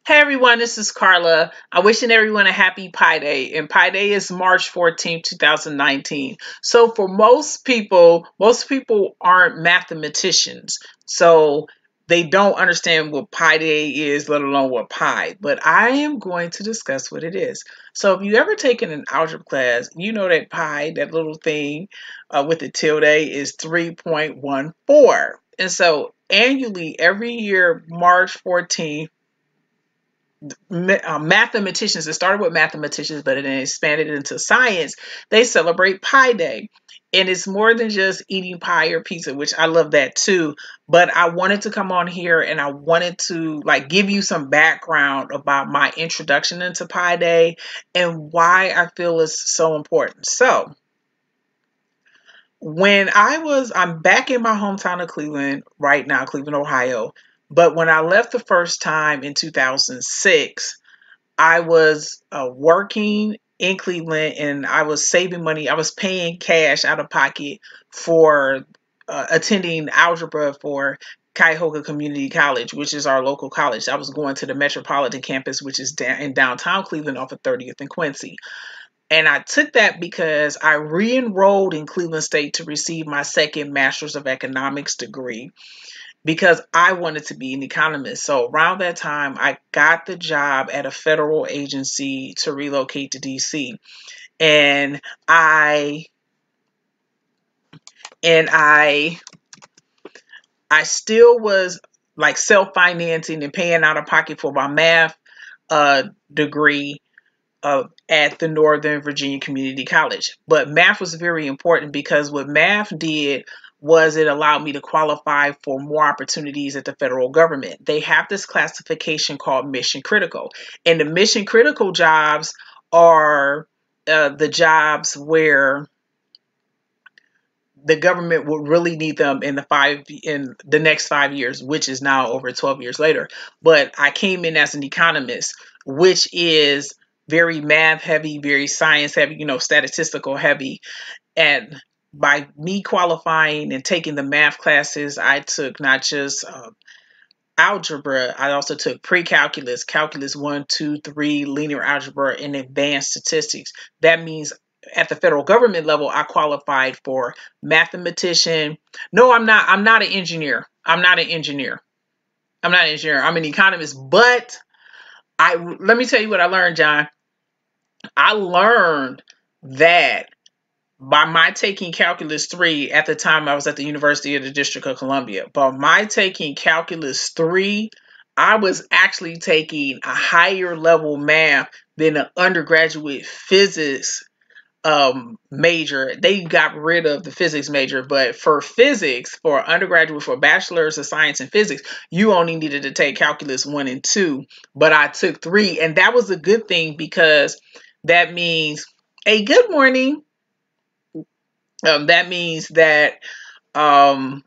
Hey everyone, this is Carla. I'm wishing everyone a happy Pi Day, and Pi Day is March 14th, 2019. So for most people aren't mathematicians, so they don't understand what Pi Day is, let alone what pi. But I am going to discuss what it is. So if you ever taken an algebra class, you know that pi, that little thing with the tilde, is 3.14. And so annually, every year, March 14th, mathematicians, it started with mathematicians, but it then expanded into science. They celebrate Pi Day. And it's more than just eating pie or pizza, which I love that too. But I wanted to come on here and I wanted to give you some background about my introduction into Pi Day and why I feel it's so important. So I'm back in my hometown of Cleveland right now, Cleveland, Ohio. But when I left the first time in 2006, I was working in Cleveland and I was saving money. I was paying cash out of pocket for attending algebra for Cuyahoga Community College, which is our local college. I was going to the Metropolitan campus, which is in downtown Cleveland off of 30th and Quincy. And I took that because I re-enrolled in Cleveland State to receive my second Master's of Economics degree because I wanted to be an economist. So around that time, I got the job at a federal agency to relocate to DC. And I still was self-financing and paying out of pocket for my math degree at the Northern Virginia Community College. But math was very important because what math did was it allowed me to qualify for more opportunities at the federal government. They have this classification called mission critical. And the mission critical jobs are the jobs where the government would really need them in the next 5 years, which is now over 12 years later. But I came in as an economist, which is very math heavy, very science heavy, statistical heavy. And by me qualifying and taking the math classes, I took not just algebra, I also took pre-calculus, calculus 1, 2, 3, linear algebra, and advanced statistics. That means at the federal government level, I qualified for mathematician. No, I'm not an engineer. I'm not an engineer. I'm not an engineer. I'm an economist. But let me tell you what I learned, John. I learned that by my taking calculus 3 at the time I was at the University of the District of Columbia, by my taking calculus 3, I was actually taking a higher level math than an undergraduate physics major. They got rid of the physics major, but for physics, for undergraduate, for bachelor's of science in physics, you only needed to take calculus 1 and 2, but I took 3, and that was a good thing because that means, hey, good morning. That means that um,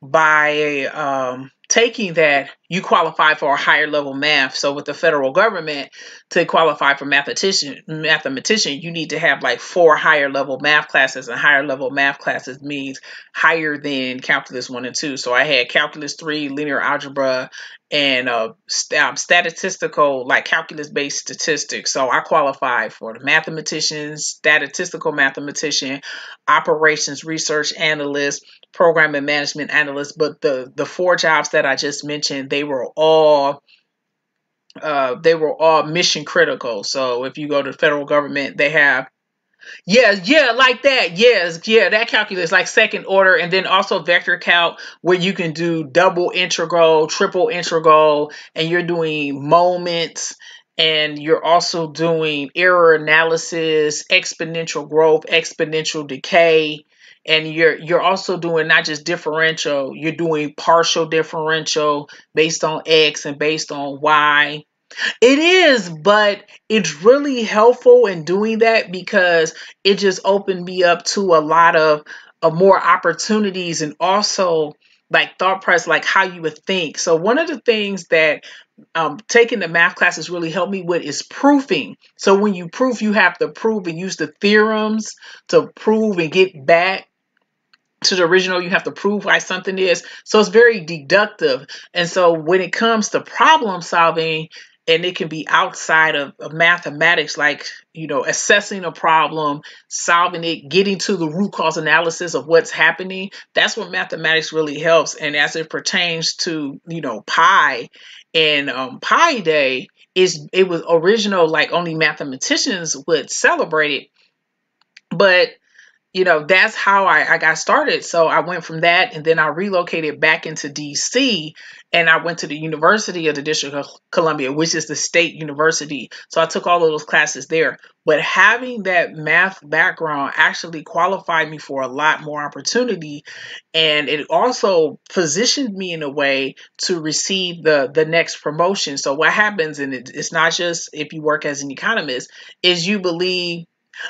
by taking that, you qualify for a higher level math. So with the federal government, to qualify for mathematician, you need to have like 4 higher level math classes, and higher level math classes means higher than calculus 1 and 2. So I had calculus 3, linear algebra, and statistical, like calculus based statistics. So I qualified for the mathematician, statistical mathematician, operations research analyst, program and management analyst. But the 4 jobs that I just mentioned, they were all mission critical. So if you go to the federal government, they have like that. Yes, yeah, that calculus like second order, and then also vector calc where you can do double integral, triple integral, and you're doing moments, and you're also doing error analysis, exponential growth, exponential decay. And you're also doing not just differential, you're doing partial differential based on X and based on Y. It is, but it's really helpful in doing that because it just opened me up to a lot of more opportunities, and also like thought process, like how you would think. So one of the things that taking the math classes really helped me with is proofing. So when you proof, you have to prove and use the theorems to prove and get back to the original. You have to prove why something is. So it's very deductive. And so when it comes to problem solving, and it can be outside of mathematics, like, assessing a problem, solving it, getting to the root cause analysis of what's happening. That's what mathematics really helps. And as it pertains to, pi and Pi Day, it was original, like only mathematicians would celebrate it. But that's how I got started. So I went from that, and then I relocated back into DC, and I went to the University of the District of Columbia, which is the state university. So I took all of those classes there. But having that math background actually qualified me for a lot more opportunity. And it also positioned me in a way to receive the next promotion. So what happens, and it's not just if you work as an economist, is you believe,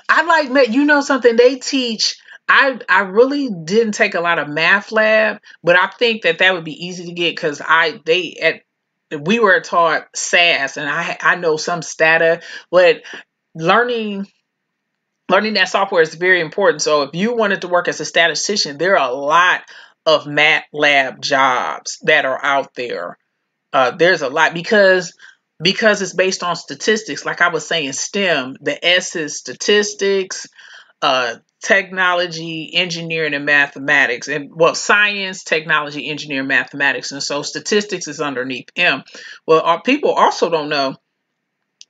I like, something they teach. I really didn't take a lot of math lab, but I think that would be easy to get, because we were taught SAS, and I know some Stata, but learning that software is very important. So if you wanted to work as a statistician, there are a lot of math lab jobs that are out there. There's a lot, because it's based on statistics. Like I was saying, STEM, the S is statistics, technology, engineering, and mathematics. And well, science, technology, engineering, mathematics. And so statistics is underneath M. Well, people also don't know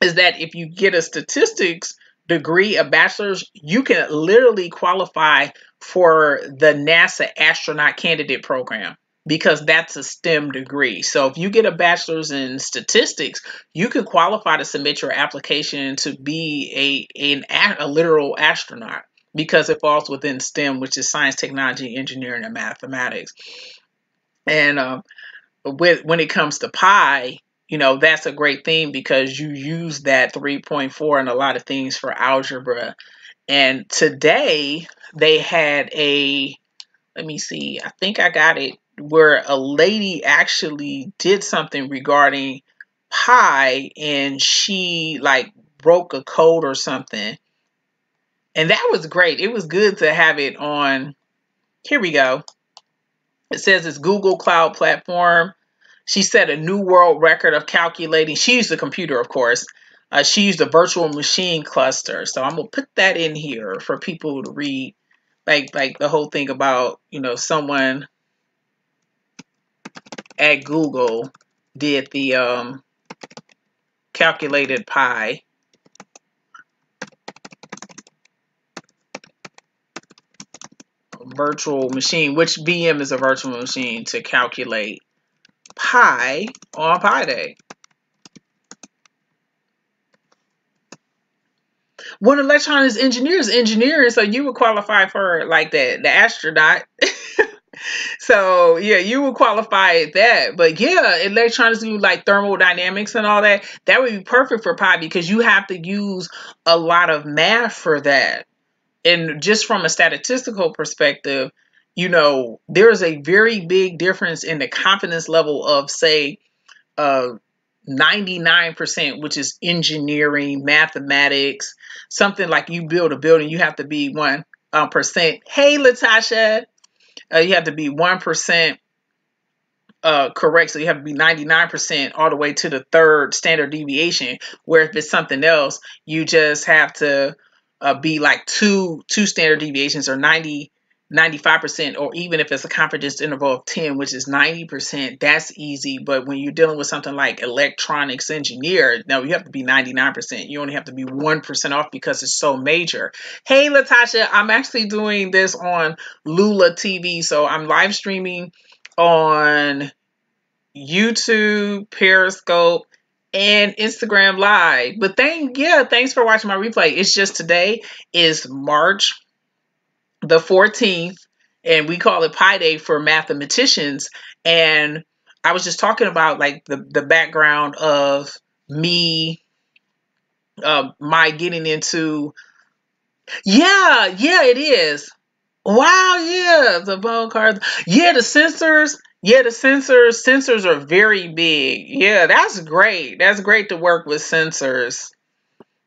is that if you get a statistics degree, a bachelor's, you can literally qualify for the NASA astronaut candidate program, because that's a STEM degree. So if you get a bachelor's in statistics, you can qualify to submit your application to be a literal astronaut, because it falls within STEM, which is science, technology, engineering, and mathematics. And when it comes to pi, that's a great thing, because you use that 3.4 and a lot of things for algebra. And today they had let me see, I think I got it, where a lady actually did something regarding pi, and she like broke a code or something. And that was great. It was good to have it on. Here we go. It says it's Google Cloud Platform. She set a new world record of calculating. She used a computer, of course. She used a virtual machine cluster. So I'm going to put that in here for people to read. Like the whole thing about, someone at Google did the calculated pi. Virtual machine, which VM is a virtual machine to calculate pi on Pi Day. One electronics engineering, so you would qualify for like the astronaut. So yeah, you would qualify at that. But yeah, electronics, do like thermodynamics and all that. That would be perfect for pi, because you have to use a lot of math for that. And just from a statistical perspective, there's a very big difference in the confidence level of, say, 99%, which is engineering, mathematics, something like you build a building, you have to be 1%. Hey, Latasha, you have to be 1% correct. So you have to be 99% all the way to the third standard deviation. Where if it's something else, you just have to be like two standard deviations, or 95%, or even if it's a confidence interval of 10, which is 90%, that's easy. But when you're dealing with something like electronics engineer, no, you have to be 99%. You only have to be 1% off, because it's so major. Hey, Latasha, I'm actually doing this on Lula TV. So I'm live streaming on YouTube, Periscope, and Instagram Live. But thanks for watching my replay. It's just today is March the 14th, and we call it Pi Day for mathematicians. And I was just talking about like the background of me, my getting into, it is. Wow, yeah, the bone cards. Yeah, the sensors. Yeah, the sensors are very big. Yeah, that's great. That's great to work with sensors.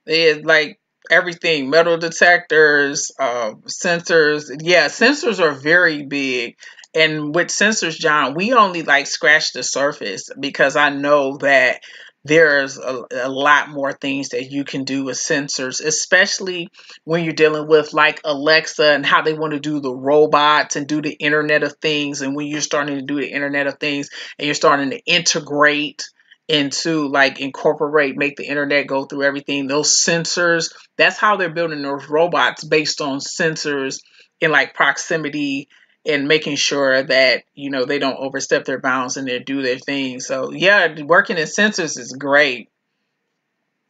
Like everything, metal detectors, sensors. Yeah, sensors are very big. And with sensors, John, we only like scratch the surface because I know that there's a lot more things that you can do with sensors, especially when you're dealing with like Alexa and how they want to do the robots and do the Internet of Things. And when you're starting to do the Internet of Things and you're starting to integrate into like incorporate, make the internet go through everything, those sensors, that's how they're building those robots based on sensors in like proximity and making sure that they don't overstep their bounds and they do their thing. So yeah, working in sensors is great.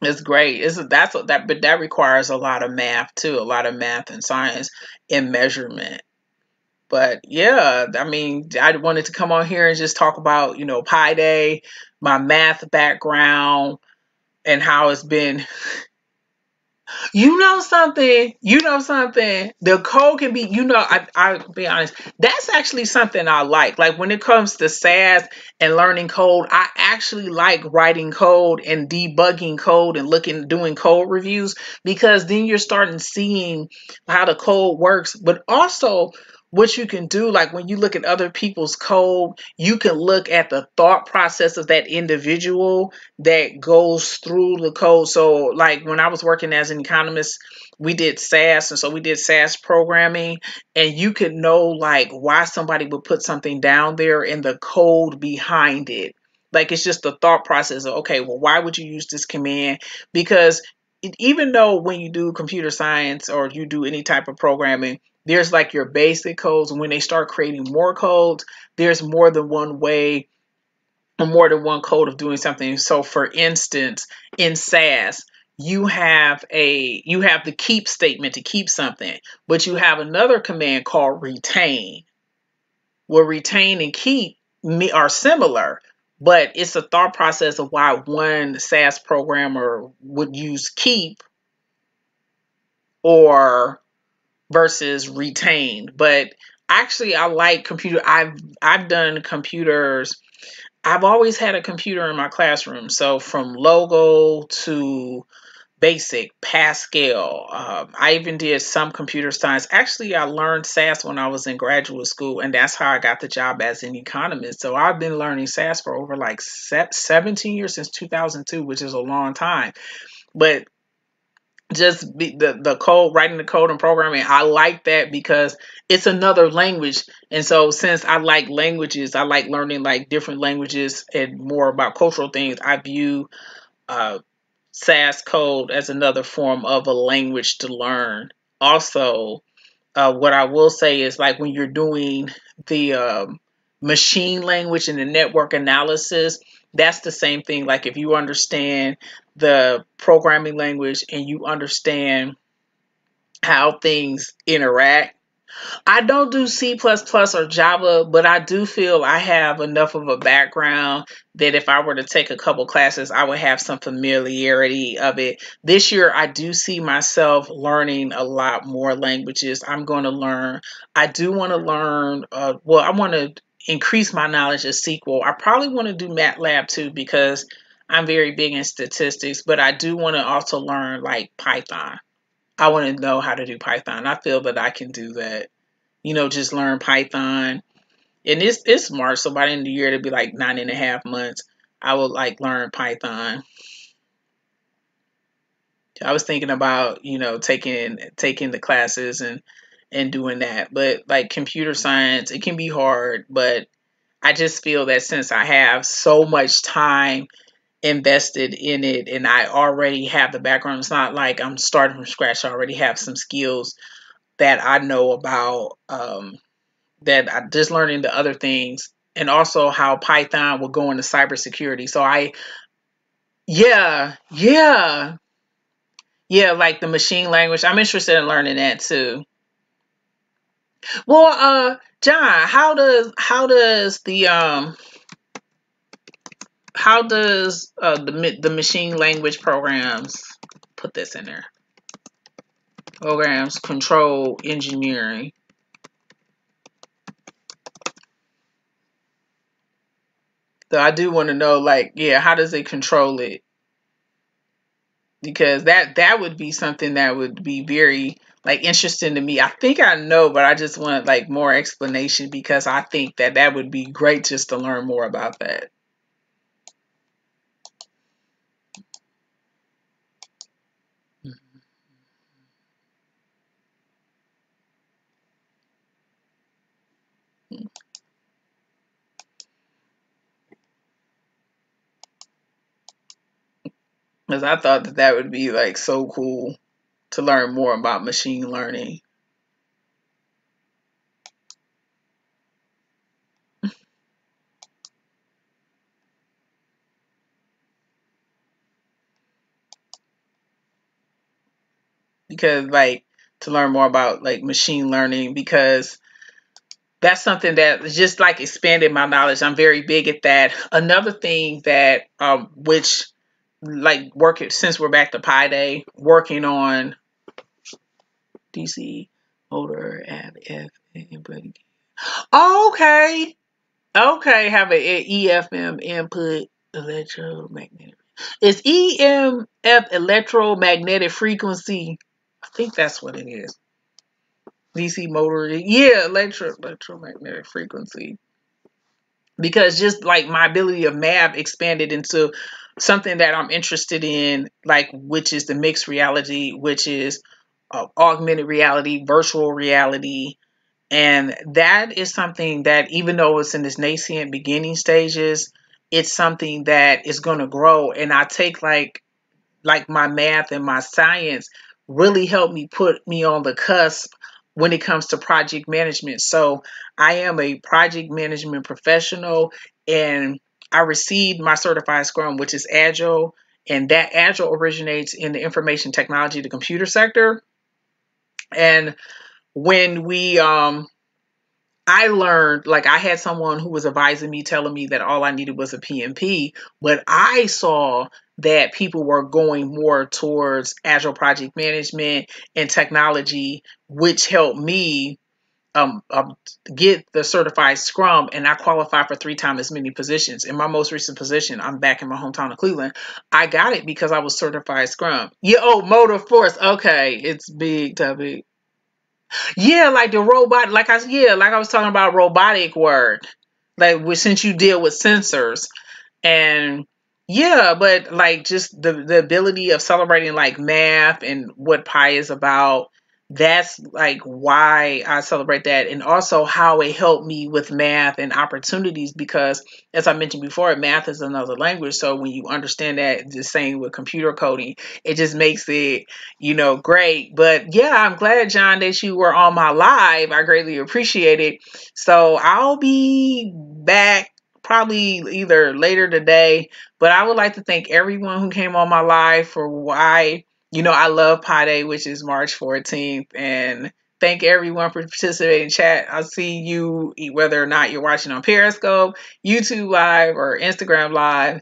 It's great. That's what that, but that requires a lot of math too, a lot of math and science and measurement. But yeah, I mean, I wanted to come on here and just talk about Pi Day, my math background, and how it's been. You know something, the code can be, I'll be honest, that's actually something I like when it comes to SAS and learning code. I actually like writing code and debugging code and doing code reviews, because then you're starting seeing how the code works, but also what you can do, like when you look at other people's code, you can look at the thought process of that individual that goes through the code. So, like when I was working as an economist, we did SAS, and so we did SAS programming, and you could know like why somebody would put something down there and the code behind it. Like it's just the thought process of, okay, well, why would you use this command? Because even though when you do computer science or you do any type of programming, there's like your basic codes, and when they start creating more codes, there's more than one way or more than one code of doing something. So for instance, in SAS, you have the keep statement to keep something, but you have another command called retain. Where retain and keep are similar, but it's a thought process of why one SAS programmer would use keep or versus retain. But actually I like computer. I've done computers. I've always had a computer in my classroom. So from Logo to Basic, Pascal. I even did some computer science. Actually, I learned SAS when I was in graduate school, and that's how I got the job as an economist. So I've been learning SAS for over like 17 years, since 2002, which is a long time. But just the code, writing the code and programming, I like that because it's another language. And so since I like languages, I like learning like different languages and more about cultural things. I view uh, SAS code as another form of a language to learn. Also, what I will say is like when you're doing the machine language and the network analysis, that's the same thing. Like if you understand the programming language and you understand how things interact. I don't do C++ or Java, but I do feel I have enough of a background that if I were to take a couple classes, I would have some familiarity of it. This year, I do see myself learning a lot more languages. I'm going to learn. I do want to learn, I want to increase my knowledge of SQL. I probably want to do MATLAB too because I'm very big in statistics, but I do want to also learn like Python. I want to know how to do Python. I feel that I can do that. Just learn Python. And it's March, so by the end of the year, it'll be like 9.5 months. I will like learn Python. I was thinking about, taking the classes and doing that. But like computer science, it can be hard, but I just feel that since I have so much time invested in it and I already have the background, it's not like I'm starting from scratch. I already have some skills that I know about. That I just learning the other things, and also how Python will go into cybersecurity. So yeah, yeah, yeah, like the machine language. I'm interested in learning that too. Well, John, how does the machine language programs, put this in there, programs control engineering? So I do want to know, like, yeah, how does it control it? because that would be something that would be very like interesting to me. I think I know, but I just want like more explanation because I think that that would be great just to learn more about that. Because I thought that that would be like so cool to learn more about machine learning. Because like to learn more about like machine learning because that's something that just like expanded my knowledge. I'm very big at that. Another thing that which like working since we're back to Pi Day, working on DC motor app F input. Oh, okay. Okay, have an EFM input electromagnetic. It's EMF electromagnetic frequency. I think that's what it is. DC motor. Yeah, electromagnetic frequency. Because just like my ability of math expanded into something that I'm interested in, like which is the mixed reality, which is augmented reality, virtual reality, and that is something that even though it's in its nascent beginning stages, it's something that is going to grow. And I take like my math and my science really helped me put me on the cusp when it comes to project management. So I am a project management professional and I received my certified Scrum, which is Agile, and that Agile originates in the information technology, the computer sector. And when we I learned, like I had someone who was advising me, telling me that all I needed was a PMP, but I saw that people were going more towards agile project management and technology, which helped me um, um, get the certified Scrum, and I qualified for 3 times as many positions. In my most recent position, I'm back in my hometown of Cleveland. I got it because I was certified Scrum. Yeah, oh, Motor Force. Okay, it's big topic. Yeah, like the robot, like I was talking about robotic work, like since you deal with sensors and yeah, but like just the ability of celebrating like math and what pi is about. That's like why I celebrate that, and also how it helped me with math and opportunities. Because, as I mentioned before, math is another language. So when you understand that, the same with computer coding, it just makes it great. But yeah, I'm glad, John, that you were on my live. I greatly appreciate it. So I'll be back probably either later today, but I would like to thank everyone who came on my live for why, I love Pi Day, which is March 14th, and thank everyone for participating in chat. I'll see you whether or not you're watching on Periscope, YouTube Live, or Instagram Live.